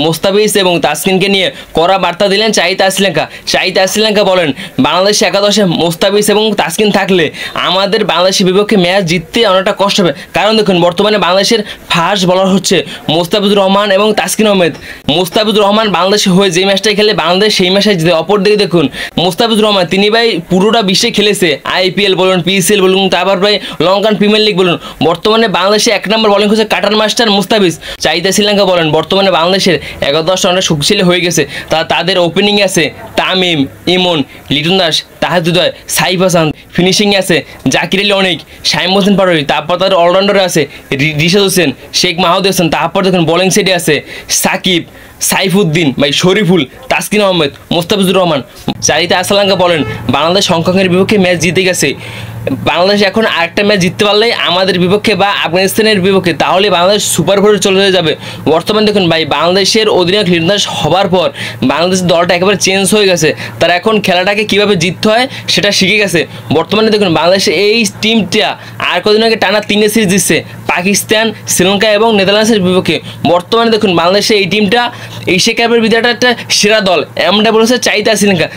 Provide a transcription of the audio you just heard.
মোস্তাফিজ এবং তাসকিনকে নিয়ে কড়া বার্তা দিলেন চাহিদা শ্রীলঙ্কা। চাহিদা শ্রীলঙ্কা বলেন, বাংলাদেশ একাদশে মোস্তাফিজ এবং তাসকিন থাকলে আমাদের বাংলাদেশের বিপক্ষে ম্যাচ জিততে অনেকটা কষ্ট হবে। কারণ দেখুন, বর্তমানে বাংলাদেশের ফাস্ট বলার হচ্ছে মোস্তাফিজুর রহমান এবং তাসকিন আহমেদ। মোস্তাফিজুর রহমান বাংলাদেশে হয়ে যে ম্যাচটাই খেলে বাংলাদেশ সেই ম্যাচে জিতে। অপরদিকে দেখুন, মোস্তাফিজুর রহমান তিনি ভাই পুরোটা বিশ্বে খেলেছে, IPL বলুন, PCL বলুন, তারপর ভাই লঙ্কান প্রিমিয়ার লিগ বলুন। বর্তমানে বাংলাদেশে 1 নম্বর বোলিং হচ্ছে কাটার মাস্টার মুস্তাফিজ। চাহিদা শ্রীলঙ্কা বলেন, বর্তমানে বাংলাদেশের একাদশ অনেক শক্তিশালী হয়ে গেছে। তাদের ওপেনিং আছে তামিম, ইমন, লিটন দাস, তাহাজুদয়, সাইফ হাসান। ফিনিশিংয়ে আছে জাকির আলী অনেক, শাইম হোসেন পাটোয়ারি। তারপর তাদের অলরাউন্ডারে আছে রিশাদ হোসেন, শেখ মাহমুদ হোসেন। তারপর দেখুন বোলিং সাইডে আছে সাকিব, সাইফুদ্দিন, ভাই শরীফুল, তাসকিন আহমেদ, মোস্তাফিজুর রহমান। চাহিদা শ্রীলঙ্কা বলেন, বাংলাদেশ হংকংয়ের বিপক্ষে ম্যাচ জিতে গেছে। বাংলাদেশ এখন আরেকটা ম্যাচ জিততে পারলেই আমাদের বিপক্ষে বা আফগানিস্তানের বিপক্ষে, তাহলে বাংলাদেশ সুপার ফোরে চলে যাবে। বর্তমানে দেখুন ভাই, বাংলাদেশের অধিনায়ক লিটন দাস হবার পর বাংলাদেশের দলটা একেবারে চেঞ্জ হয়ে গেছে। তারা এখন খেলাটাকে কীভাবে জিততে হয় সেটা শিখে গেছে। বর্তমানে দেখুন, বাংলাদেশের এই টিমটা আর কদিন আগে টানা 3 সিরিজ জিতছে, পাকিস্তান, শ্রীলঙ্কা এবং নেদারল্যান্ডসের বিপক্ষে। বর্তমানে দেখুন, বাংলাদেশের এই টিমটা এশিয়া কাপের বিজয়টা একটা সেরা দল, এমনটা বলেছে চাহিদা শ্রীলঙ্কা।